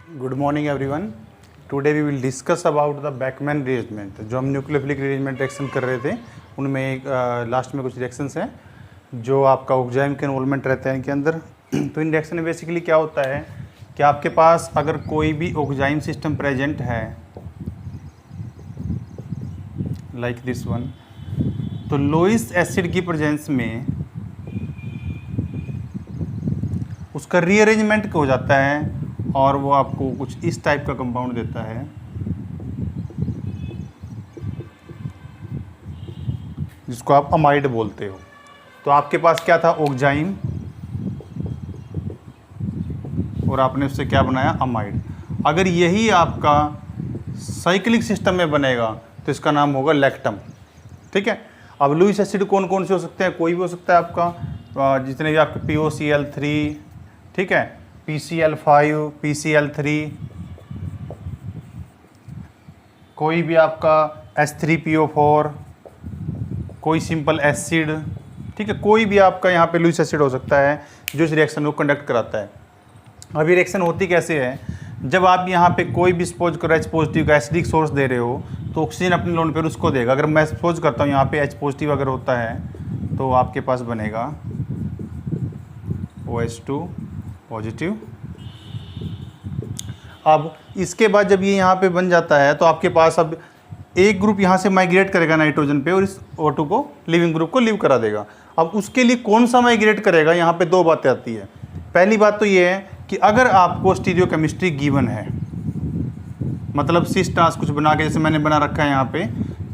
Good morning everyone. Today we will discuss about the Beckman rearrangement. जो हम nucleophilic rearrangement reaction कर रहे थे उनमें एक लास्ट में कुछ रिएक्शंस हैं जो आपका ऑक्जाइम के इन्वॉल्वमेंट रहते हैं इनके अंदर। तो इन रिएक्शन में बेसिकली क्या होता है कि आपके पास अगर कोई भी ऑक्जाइम सिस्टम प्रेजेंट है लाइक दिस वन, तो लोइस एसिड की प्रेजेंस में उसका रीअरेंजमेंट हो जाता है और वो आपको कुछ इस टाइप का कंपाउंड देता है जिसको आप अमाइड बोलते हो। तो आपके पास क्या था, ऑक्जाइम, और आपने उससे क्या बनाया, अमाइड। अगर यही आपका साइक्लिक सिस्टम में बनेगा तो इसका नाम होगा लैक्टम। ठीक है। अब लुईस एसिड कौन कौन से हो सकते हैं, कोई भी हो सकता है आपका, जितने भी आपके POCl3, ठीक है, PCl5, PCl3, कोई भी आपका H3PO4, कोई सिंपल एसिड, ठीक है, कोई भी आपका यहाँ पे लुईस एसिड हो सकता है जो इस रिएक्शन को कंडक्ट कराता है। अब ये रिएक्शन होती कैसे है, जब आप यहाँ पे कोई भी सपोज करो H पॉजिटिव का एसिडिक सोर्स दे रहे हो तो ऑक्सीजन अपने लोन पर उसको देगा। अगर मैं सपोज करता हूँ यहाँ पे H पॉजिटिव अगर होता है तो आपके पास बनेगा OH2 पॉजिटिव। अब इसके बाद जब ये यहाँ पे बन जाता है तो आपके पास अब एक ग्रुप यहाँ से माइग्रेट करेगा नाइट्रोजन पे और इस O2 को, लिविंग ग्रुप को, लीव करा देगा। अब उसके लिए कौन सा माइग्रेट करेगा, यहाँ पे दो बातें आती है। पहली बात तो ये है कि अगर आपको स्टीरियोकेमिस्ट्री गिवन है, मतलब सिस ट्रांस कुछ बना के, जैसे मैंने बना रखा है यहाँ पे,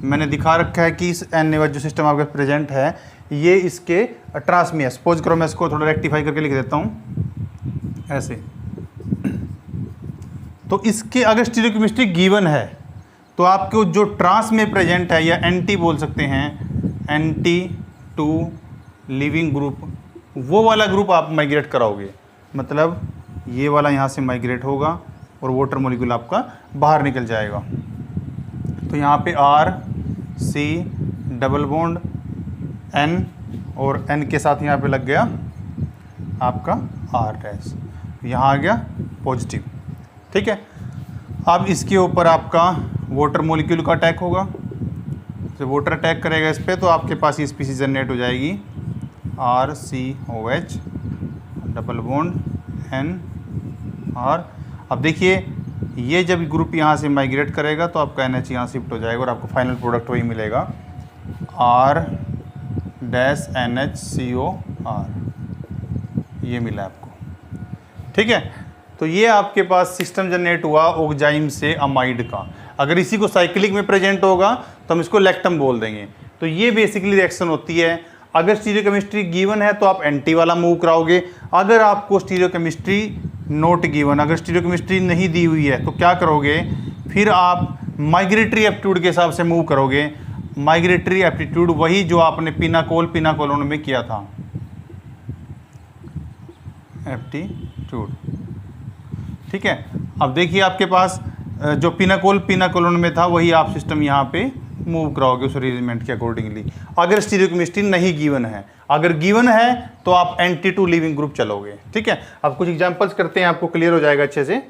मैंने दिखा रखा है कि इस NA जो सिस्टम आपके प्रेजेंट है ये इसके ट्रांस में है। सपोज करो मैं इसको थोड़ा रेक्टिफाई करके लिख देता हूँ ऐसे। तो इसके अगर स्टीरियोकेमिस्ट्री गिवन है तो आपको जो ट्रांस में प्रेजेंट है, या NT बोल सकते हैं, NT2 लिविंग ग्रुप, वो वाला ग्रुप आप माइग्रेट कराओगे। मतलब ये वाला यहाँ से माइग्रेट होगा और वाटर मॉलिक्यूल आपका बाहर निकल जाएगा। तो यहाँ पे R C double bond N और N के साथ यहाँ पे लग गया आपका R डैश, यहाँ आ गया पॉजिटिव। ठीक है। अब इसके ऊपर आपका वाटर मॉलिक्यूल का अटैक होगा, तो वाटर अटैक करेगा इस पर, तो आपके पास ये स्पीसीज जनरेट हो जाएगी RCOH double bond N R। अब देखिए ये जब ग्रुप यहाँ से माइग्रेट करेगा तो आपका NH यहाँ शिफ्ट हो जाएगा और आपको फाइनल प्रोडक्ट वही मिलेगा R डैश NHCOR, ये मिला आपको। ठीक है। तो ये आपके पास सिस्टम जनरेट हुआ ऑक्जाइम से अमाइड का। अगर इसी को साइक्लिक में प्रेजेंट होगा तो हम इसको लैक्टम बोल देंगे। तो ये बेसिकली रिएक्शन होती है। अगर स्टीरियोकेमिस्ट्री गिवन है तो आप एंटी वाला मूव कराओगे। अगर आपको स्टीरियोकेमिस्ट्री नॉट गिवन, अगर स्टीरियोकेमिस्ट्री नहीं दी हुई है तो क्या करोगे, फिर आप माइग्रेटरी एप्टीट्यूड के हिसाब से मूव करोगे। माइग्रेटरी एप्टीट्यूड वही जो आपने पिनाकोलोन में किया था, एप्टीट्यूड। ठीक है। अब देखिए आपके पास जो पिनाकोलोन में था वही आप सिस्टम यहाँ पे मूव कराओगे उस अरेंजमेंट के अकॉर्डिंगली, अगर स्टीरियोकेमिस्ट्री नहीं गिवन है। अगर गिवन है तो आप NT2 लिविंग ग्रुप चलोगे। ठीक है। अब कुछ एग्जांपल्स करते हैं, आपको क्लियर हो जाएगा अच्छे से।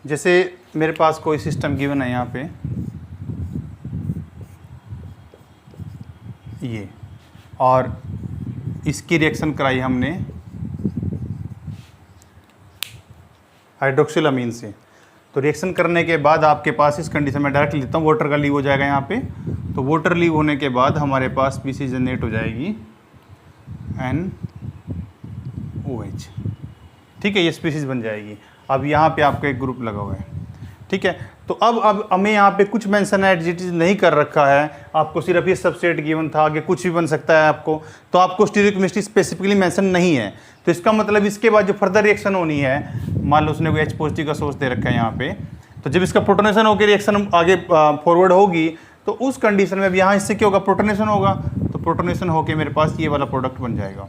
जैसे मेरे पास कोई सिस्टम गिवन है यहाँ पे, ये, और इसकी रिएक्शन कराई हमने हाइड्रोक्सिलामीन से। तो रिएक्शन करने के बाद आपके पास इस कंडीशन में डायरेक्ट लेता हूँ, वाटर का लीव हो जाएगा यहाँ पे। तो वाटर लीव होने के बाद हमारे पास स्पीसीज जनरेट हो जाएगी NOH। ठीक है, ये स्पीसीज बन जाएगी। अब यहाँ पे आपका एक ग्रुप लगा हुआ है। ठीक है। तो अब हमें यहाँ पे कुछ मेंशन एडजेक्टिव नहीं कर रखा है, आपको सिर्फ ये सबसेट गिवन था, आगे कुछ भी बन सकता है आपको। तो आपको स्टीरियोकेमिस्ट्री स्पेसिफिकली मेंशन नहीं है, तो इसका मतलब इसके बाद जो फर्दर रिएक्शन होनी है, मान लो उसने कोई H पॉजिटिव का सोर्स दे रखा है यहाँ पे, तो जब इसका प्रोटोनेशन होकर रिएक्शन आगे फॉरवर्ड होगी तो उस कंडीशन में अब यहाँ इससे क्या होगा, प्रोटोनेशन होगा। तो प्रोटोनेशन होकर मेरे पास ये वाला प्रोडक्ट बन जाएगा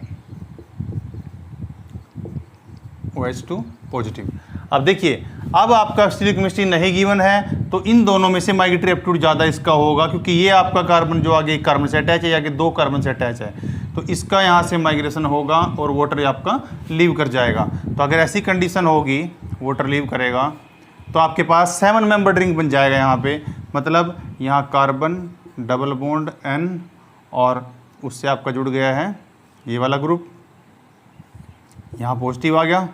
OH2 पॉजिटिव। अब देखिए अब आपका स्टीरियोकेमिस्ट्री नहीं गिवन है तो इन दोनों में से माइग्रेटरी एप्टीट्यूड ज़्यादा इसका होगा, क्योंकि ये आपका कार्बन जो आगे एक कार्बन से अटैच है या कि 2 कार्बन से अटैच है, तो इसका यहाँ से माइग्रेशन होगा और वाटर आपका लीव कर जाएगा। तो अगर ऐसी कंडीशन होगी, वाटर लीव करेगा, तो आपके पास 7 मेंबर्ड रिंग बन जाएगा यहाँ पे। मतलब यहाँ कार्बन डबल बॉन्ड N और उससे आपका जुड़ गया है ये वाला ग्रुप, यहाँ पॉजिटिव आ गया,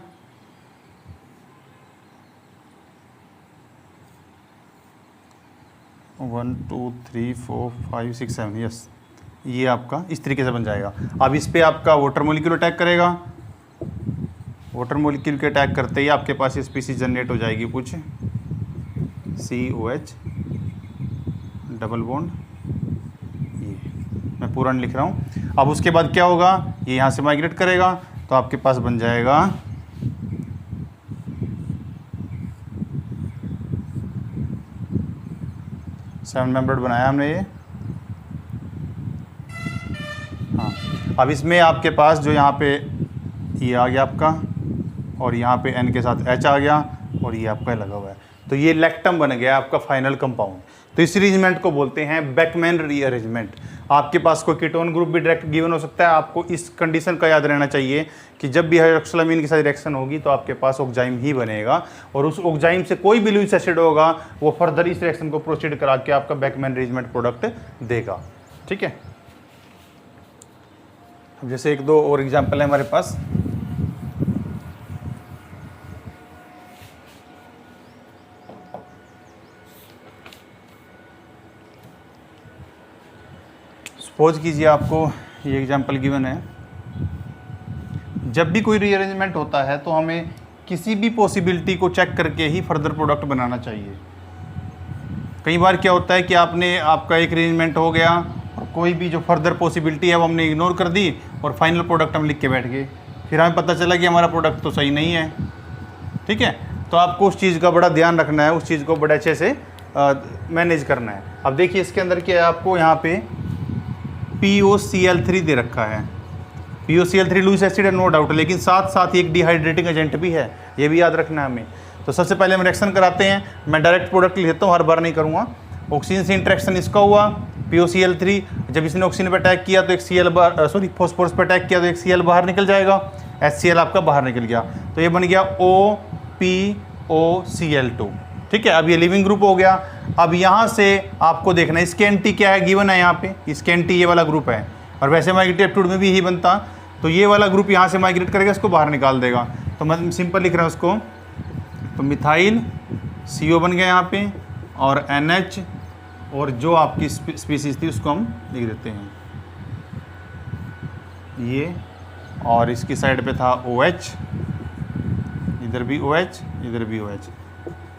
one two three four five six seven, yes, ये आपका इस तरीके से बन जाएगा। अब इस पे आपका वाटर मॉलिक्यूल अटैक करेगा, वाटर मॉलिक्यूल के अटैक करते ही आपके पास स्पीसीज जनरेट हो जाएगी कुछ COH डबल बॉन्ड, ये मैं पूरा नहीं लिख रहा हूँ। अब उसके बाद क्या होगा, ये यहाँ से माइग्रेट करेगा तो आपके पास बन जाएगा सेवन मेंबर्ड बनाया हमने ये। हाँ, अब इसमें आपके पास जो यहाँ पे ये आ गया आपका और यहाँ पे N के साथ H आ गया और ये आपका लगा हुआ है, तो ये लैक्टम बन गया आपका फाइनल कंपाउंड। तो इस अरेंजमेंट को बोलते हैं बेकमैन रीअरेंजमेंट। आपके पास कोई कीटोन ग्रुप भी डायरेक्ट गिवन हो सकता है। आपको इस कंडीशन का याद रहना चाहिए कि जब भी हाइड्रोक्सिलामीन के साथ रिएक्शन होगी तो आपके पास ऑक्जाइम ही बनेगा और उस ऑक्जाइम से कोई भी लुईस एसिड होगा वो फर्दर इस रिएक्शन को प्रोसीड करा के आपका बेकमैन रीअरेंजमेंट प्रोडक्ट देगा। ठीक है, अब जैसे 1-2 और एग्जाम्पल है हमारे पास। सपोज कीजिए आपको ये एग्जांपल गिवन है, जब भी कोई रीअरेंजमेंट होता है तो हमें किसी भी पॉसिबिलिटी को चेक करके ही फर्दर प्रोडक्ट बनाना चाहिए। कई बार क्या होता है कि आपका एक अरेंजमेंट हो गया और कोई भी जो फर्दर पॉसिबिलिटी है वो हमने इग्नोर कर दी और फाइनल प्रोडक्ट हम लिख के बैठ गए, फिर हमें पता चला कि हमारा प्रोडक्ट तो सही नहीं है। ठीक है, तो आपको उस चीज़ का बड़ा ध्यान रखना है, उस चीज़ को बड़े अच्छे से मैनेज करना है। अब देखिए इसके अंदर क्या है, आपको यहाँ पे POCl3 दे रखा है। POCl3 लुईस एसिड है नो डाउट, लेकिन साथ साथ एक डिहाइड्रेटिंग एजेंट भी है, ये भी याद रखना है हमें। तो सबसे पहले हम रिएक्शन कराते हैं, मैं डायरेक्ट प्रोडक्ट लिख देता हूँ, हर बार नहीं करूँगा। ऑक्सीजन से इंटरेक्शन इसका हुआ POCl3, जब इसने ऑक्सीजन पर अटैक किया तो एक Cl फॉस्फोरस पर अटैक किया तो एक Cl बाहर निकल जाएगा, HCl आपका बाहर निकल गया, तो ये बन गया OPOCl2। ठीक है, अब ये लिविंग ग्रुप हो गया। अब यहाँ से आपको देखना है इसके एंटी क्या है, गिवन है यहाँ पे, इसके एंटी ये वाला ग्रुप है और वैसे माइग्रेटिव एप्टीट्यूड में भी यही बनता, तो ये वाला ग्रुप यहाँ से माइग्रेट करेगा, इसको बाहर निकाल देगा। तो मैं सिंपल लिख रहा हूँ उसको, तो मिथाइल CO बन गया यहाँ पे और NH और जो आपकी स्पीसीज थी उसको हम लिख देते हैं ये, और इसकी साइड पे था OH, इधर भी OH, इधर भी OH।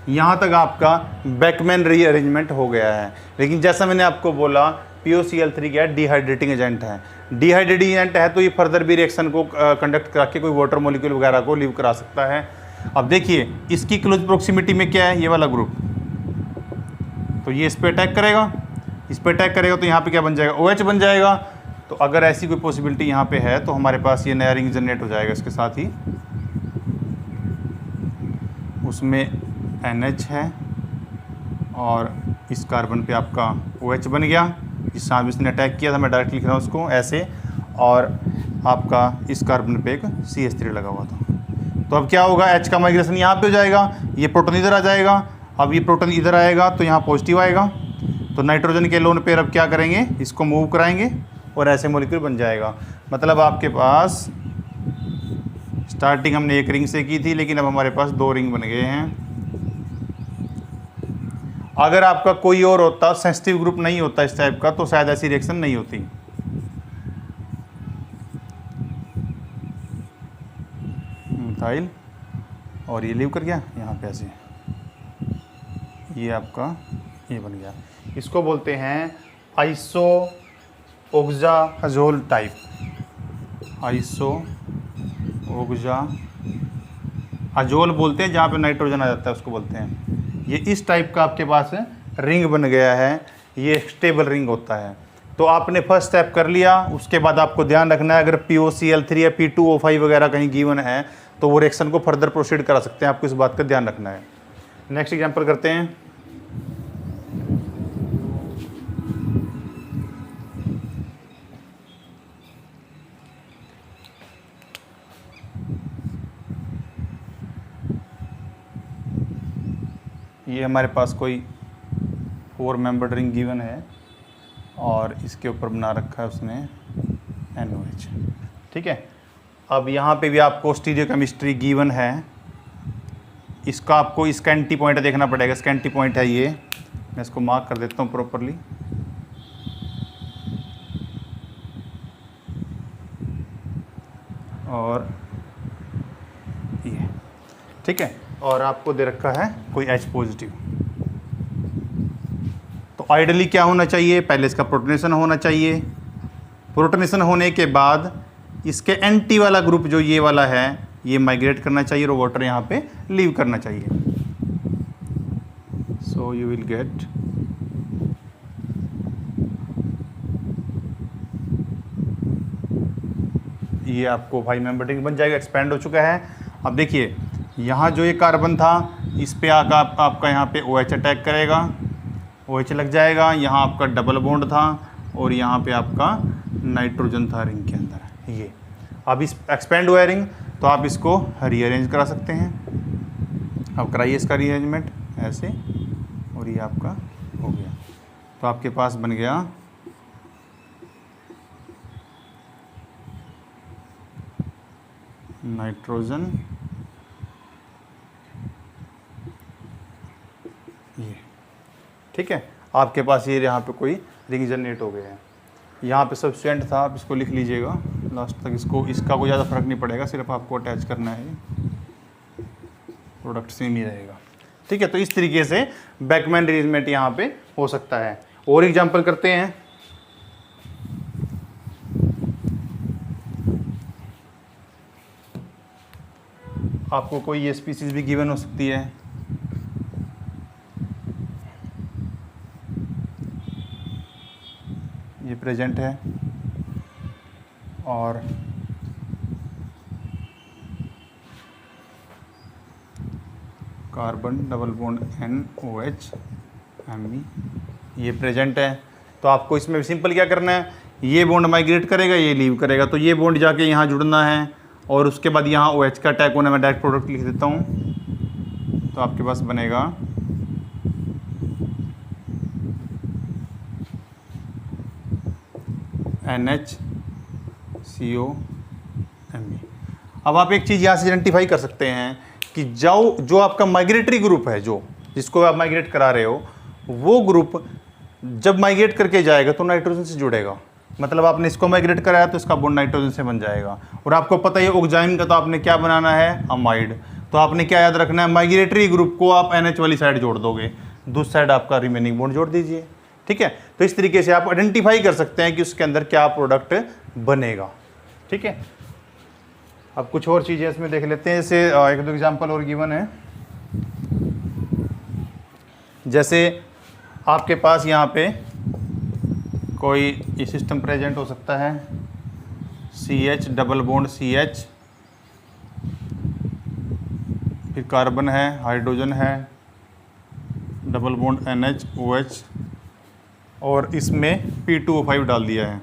यहाँ तक आपका बेकमैन रीअरेंजमेंट हो गया है। लेकिन जैसा मैंने आपको बोला POCl3 क्या है, डिहाइड्रेटिंग एजेंट है। डिहाइड्रेटिंग एजेंट है तो ये फर्दर भी रिएक्शन को कंडक्ट करा के कोई वाटर मॉलिक्यूल वगैरह को लीव करा सकता है। अब देखिए इसकी क्लोज प्रोक्सिमिटी में क्या है, ये वाला ग्रुप, तो ये इस पर अटैक करेगा, इस पर अटैक करेगा तो यहाँ पे क्या बन जाएगा, OH बन जाएगा। तो अगर ऐसी कोई पॉसिबिलिटी यहाँ पे है तो हमारे पास ये नया रिंग जनरेट हो जाएगा, इसके साथ ही उसमें NH है और इस कार्बन पे आपका OH बन गया, जिस साथ इसने अटैक किया था, मैं डायरेक्ट लिख रहा हूँ उसको ऐसे, और आपका इस कार्बन पे एक CH3 लगा हुआ था। तो अब क्या होगा, H का माइग्रेशन यहाँ पे हो जाएगा, ये प्रोटॉन इधर आ जाएगा, अब ये प्रोटॉन इधर आएगा तो यहाँ पॉजिटिव आएगा, तो नाइट्रोजन के लोन पेयर अब क्या करेंगे, इसको मूव कराएंगे और ऐसे मॉलिक्यूल बन जाएगा। मतलब आपके पास स्टार्टिंग हमने एक रिंग से की थी, लेकिन अब हमारे पास 2 रिंग बन गए हैं। अगर आपका कोई और होता, सेंसिटिव ग्रुप नहीं होता इस टाइप का, तो शायद ऐसी रिएक्शन नहीं होती। मिथाइल और ये लीव कर गया यहाँ पे ऐसे, ये आपका ये बन गया। इसको बोलते हैं आइसो ऑक्साजोल टाइप, आइसो ऑक्साजोल बोलते हैं, जहाँ पे नाइट्रोजन आ जाता है उसको बोलते हैं। ये इस टाइप का आपके पास रिंग बन गया है, ये स्टेबल रिंग होता है। तो आपने फर्स्ट स्टेप कर लिया, उसके बाद आपको ध्यान रखना है अगर POCl3 या P2O5 वगैरह कहीं गिवन है तो वो रिएक्शन को फर्दर प्रोसीड करा सकते हैं, आपको इस बात का ध्यान रखना है। नेक्स्ट एग्जांपल करते हैं। ये हमारे पास कोई 4 मेंबर्ड रिंग गिवन है और इसके ऊपर बना रखा है उसने NOH, ठीक है। अब यहाँ पे भी आपको स्टीरियोकेमिस्ट्री गिवन है, इसका आपको इसका एंटी पॉइंट देखना पड़ेगा। इसका एंटी पॉइंट है ये, मैं इसको मार्क कर देता हूँ प्रॉपरली। और ये ठीक है, और आपको दे रखा है कोई H पॉजिटिव। तो आइडियली क्या होना चाहिए, पहले इसका प्रोटोनेशन होना चाहिए। प्रोटोनेशन होने के बाद इसके एंटी वाला ग्रुप जो ये वाला है ये माइग्रेट करना चाहिए और वाटर यहाँ पे लीव करना चाहिए। सो यू विल गेट ये आपको 5 मेंबर रिंग बन जाएगा, एक्सपेंड हो चुका है। अब देखिए यहाँ जो ये कार्बन था इस पे आका आपका यहाँ पे OH अटैक करेगा, OH लग जाएगा। यहाँ आपका डबल बॉन्ड था और यहाँ पे आपका नाइट्रोजन था रिंग के अंदर। ये अब इस एक्सपेंड हुआ रिंग, तो आप इसको रीअरेंज करा सकते हैं। अब कराइए इसका रीअरेंजमेंट ऐसे, और ये आपका हो गया। तो आपके पास बन गया नाइट्रोजन, ये ठीक है। आपके पास ये यहाँ पे कोई रिंग जनरेट हो गया है। यहाँ पे सब्सटेंट था, आप इसको लिख लीजिएगा लास्ट तक। इसका कोई ज़्यादा फर्क नहीं पड़ेगा, सिर्फ आपको अटैच करना है, प्रोडक्ट सेम ही रहेगा, ठीक है। तो इस तरीके से बैकमैन अरेंजमेंट यहाँ पे हो सकता है। और एग्जांपल करते हैं। आपको कोई ये स्पीसीज भी गिवन हो सकती है। ये प्रेजेंट है और carbon double bond NOH Me ये प्रेजेंट है। तो आपको इसमें सिंपल क्या करना है, ये बॉन्ड माइग्रेट करेगा, ये लीव करेगा, तो ये बॉन्ड जाके यहाँ जुड़ना है और उसके बाद यहाँ OH का अटैक होना। मैं डायरेक्ट प्रोडक्ट लिख देता हूँ। तो आपके पास बनेगा NHCOMe। अब आप एक चीज़ यहाँ से आइडेंटिफाई कर सकते हैं कि जो आपका माइग्रेटरी ग्रुप है, जो जिसको आप माइग्रेट करा रहे हो, वो ग्रुप जब माइग्रेट करके जाएगा तो नाइट्रोजन से जुड़ेगा। मतलब आपने इसको माइग्रेट कराया तो इसका बॉन्ड नाइट्रोजन से बन जाएगा। और आपको पता है ऑक्साइन का तो आपने क्या बनाना है, अमाइड। तो आपने क्या याद रखना है, माइग्रेटरी ग्रुप को आप NH वाली साइड जोड़ दोगे, दूसरी साइड आपका रिमेनिंग बॉन्ड जोड़ दीजिए, ठीक है। तो इस तरीके से आप आइडेंटिफाई कर सकते हैं कि उसके अंदर क्या प्रोडक्ट बनेगा, ठीक है। अब कुछ और चीज़ें इसमें देख लेते हैं। जैसे एक दो एग्जांपल और गिवन है। जैसे आपके पास यहाँ पे कोई ये सिस्टम प्रेजेंट हो सकता है, CH डबल बॉन्ड CH, फिर कार्बन है, हाइड्रोजन है, डबल बॉन्ड NH OH, और इसमें P2O5 डाल दिया है,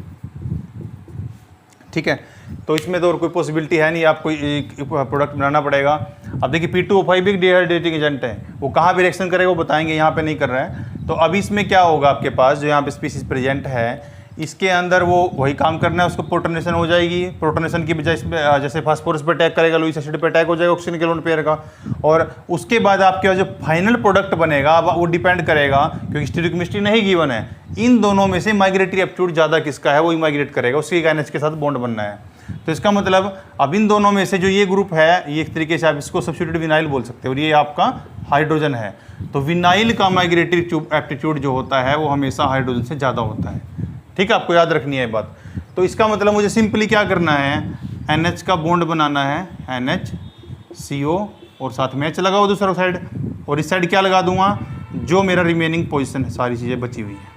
ठीक है। तो इसमें तो और कोई पॉसिबिलिटी है नहीं, आपको एक प्रोडक्ट बनाना पड़ेगा। अब देखिए P2O5 भी डिहाइड्रेटिंग एजेंट है, वो कहाँ भी रिएक्शन करेगा वो बताएंगे, यहाँ पे नहीं कर रहा है। तो अभी इसमें क्या होगा, आपके पास जो यहाँ पे स्पीसीज प्रेजेंट है इसके अंदर वो वही काम करना है, उसको प्रोटोनेशन हो जाएगी। प्रोटोनेशन की बजाय इसमें जैसे फास्फोरस पे अटैक करेगा, लुईस एसिड पे अटैक हो जाएगा ऑक्सीजन के लोन पेयर का। और उसके बाद आपके जो फाइनल प्रोडक्ट बनेगा वो डिपेंड करेगा, क्योंकि स्टीरियोकेमिस्ट्री नहीं गिवन है, इन दोनों में से माइग्रेटरी एप्टीट्यूड ज़्यादा किसका है वही माइग्रेट करेगा, उसके NH के साथ बॉन्ड बनना है। तो इसका मतलब अब इन दोनों में से जो ये ग्रुप है, ये एक तरीके से आप इसको सब्स्टिट्यूट विनाइल बोल सकते हो, और ये आपका हाइड्रोजन है। तो विनाइल का माइग्रेटरी एप्टीट्यूड जो होता है वो हमेशा हाइड्रोजन से ज़्यादा होता है, ठीक है। आपको याद रखनी है ये बात। तो इसका मतलब मुझे सिंपली क्या करना है, NH का बॉन्ड बनाना है, NHCO, और साथ में H लगाओ दूसरा साइड, और इस साइड क्या लगा दूंगा, जो मेरा रिमेनिंग पोजीशन है, सारी चीज़ें बची हुई है।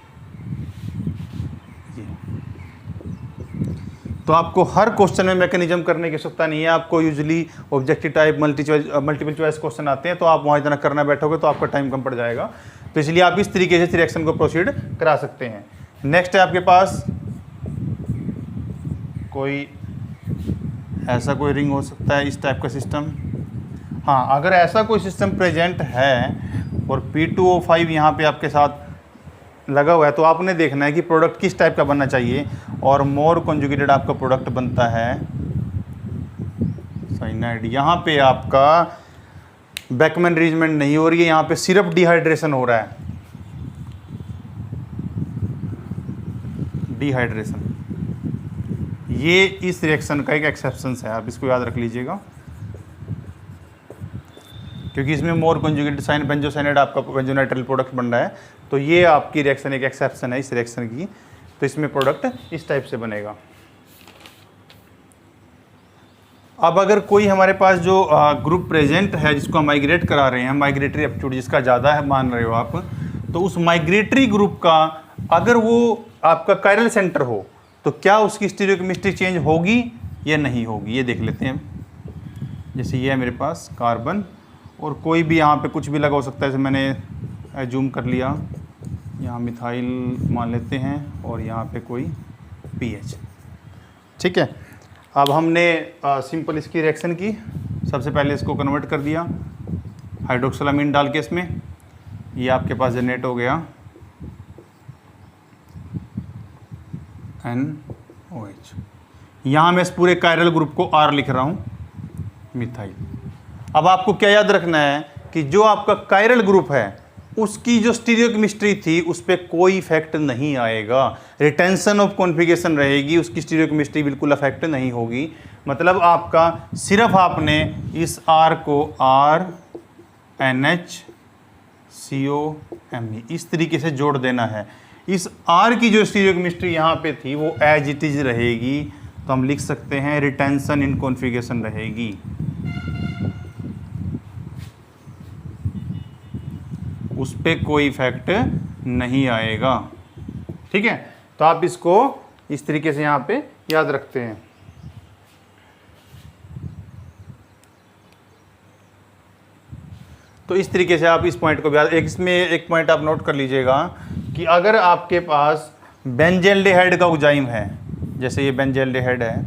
तो आपको हर क्वेश्चन में मैकेनिज्म करने की आवश्यकता नहीं है। आपको usually objective type multiple choice question आते हैं, तो आप वहाँ इतना करना बैठोगे तो आपका टाइम कम पड़ जाएगा। तो इसलिए आप इस तरीके से रिएक्शन को प्रोसीड करा सकते हैं। नेक्स्ट है आपके पास कोई ऐसा कोई रिंग हो सकता है, इस टाइप का सिस्टम। हाँ, अगर ऐसा कोई सिस्टम प्रेजेंट है और P2O5 यहाँ पे आपके साथ लगा हुआ है, तो आपने देखना है कि प्रोडक्ट किस टाइप का बनना चाहिए। और मोर कॉन्जुगेटेड आपका प्रोडक्ट बनता है साइनाइड। यहाँ पे आपका बैकमैन रीजमेंट नहीं हो रही है, यहाँ पे सिर्फ डिहाइड्रेशन हो रहा है, डिहाइड्रेशन। ये इस रिएक्शन का एक एक्सेप्शन है, आप इसको याद रख लीजिएगा, क्योंकि इसमें मोर कॉन्जुगेटेड साइन बेंजोसाइनाइड आपका बेंजोनाइट्राइल प्रोडक्ट बन रहा है। तो ये आपकी रिएक्शन एक एक्सेप्शन है इस रिएक्शन की। तो इसमें प्रोडक्ट इस टाइप से बनेगा। अब अगर कोई हमारे पास जो ग्रुप प्रेजेंट है जिसको हम माइग्रेट करा रहे हैं, माइग्रेटरी एप्टीट्यूड जिसका ज़्यादा है मान रहे हो आप, तो उस माइग्रेटरी ग्रुप का अगर वो आपका कायरल सेंटर हो तो क्या उसकी स्टीरियोकेमिस्ट्री चेंज होगी या नहीं होगी, ये देख लेते हैं। जैसे ये है मेरे पास कार्बन और कोई भी यहाँ पे कुछ भी लगा हो सकता है, जैसे मैंने एज्यूम कर लिया यहाँ मिथाइल मान लेते हैं और यहाँ पे कोई पीएच। ठीक है, अब हमने सिंपल इसकी रिएक्शन की। सबसे पहले इसको कन्वर्ट कर दिया हाइड्रोक्सिलामीन डाल के इसमें, ये आपके पास जनरेट हो गया NOH। यहाँ मैं इस पूरे कायरल ग्रुप को R लिख रहा हूँ, मिथाइल। अब आपको क्या याद रखना है कि जो आपका कायरल ग्रुप है उसकी जो स्टीरियोकेमिस्ट्री थी उस पर कोई इफेक्ट नहीं आएगा, रिटेंशन ऑफ कॉन्फिगरेशन रहेगी, उसकी स्टीरियोकेमिस्ट्री बिल्कुल अफेक्ट नहीं होगी। मतलब आपका सिर्फ आपने इस R को RNHCOMe इस तरीके से जोड़ देना है। इस R की जो स्टीरियोकेमिस्ट्री यहाँ पे थी वो एज इट इज रहेगी, तो हम लिख सकते हैं रिटेंशन इन कॉन्फिगरेशन रहेगी। उस पर कोई इफेक्ट नहीं आएगा। ठीक है, तो आप इसको इस तरीके से यहाँ पे याद रखते हैं। तो इस तरीके से आप इस पॉइंट को भी याद, इसमें एक पॉइंट आप नोट कर लीजिएगा कि अगर आपके पास बेंजेल्डिहाइड का उजाइम है, जैसे ये बेंजेल्डिहाइड है,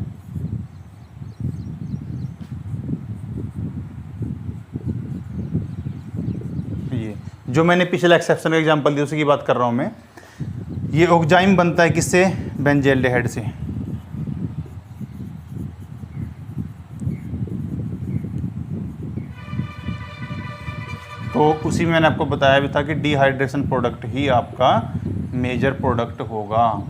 ये जो मैंने पिछले एक्सेप्शन का एग्जांपल दिया उसी की बात कर रहा हूं मैं। ये ऑक्जाइम बनता है किससे? बेंजेल्डिहाइड से। तो उसी में मैंने आपको बताया भी था कि डिहाइड्रेशन प्रोडक्ट ही आपका मेजर प्रोडक्ट होगा।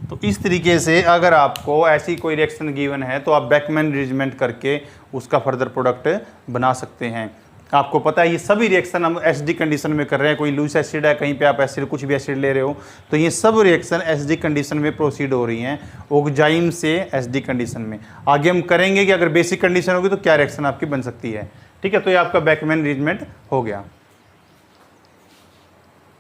तो इस तरीके से अगर आपको ऐसी कोई रिएक्शन गिवन है तो आप बैकमैन अरेंजमेंट करके उसका फर्दर प्रोडक्ट बना सकते हैं। आपको पता है ये सभी रिएक्शन हम एसडी कंडीशन में कर रहे हैं। कोई लूज एसिड है, कहीं पे आप एसिड कुछ भी एसिड ले रहे हो, तो ये सब रिएक्शन एसडी कंडीशन में प्रोसीड हो रही हैं, ऑक्जाइम से एसडी कंडीशन में। आगे हम करेंगे कि अगर बेसिक कंडीशन होगी तो क्या रिएक्शन आपकी बन सकती है। ठीक है, तो ये आपका बैकमैन अरेंजमेंट हो गया।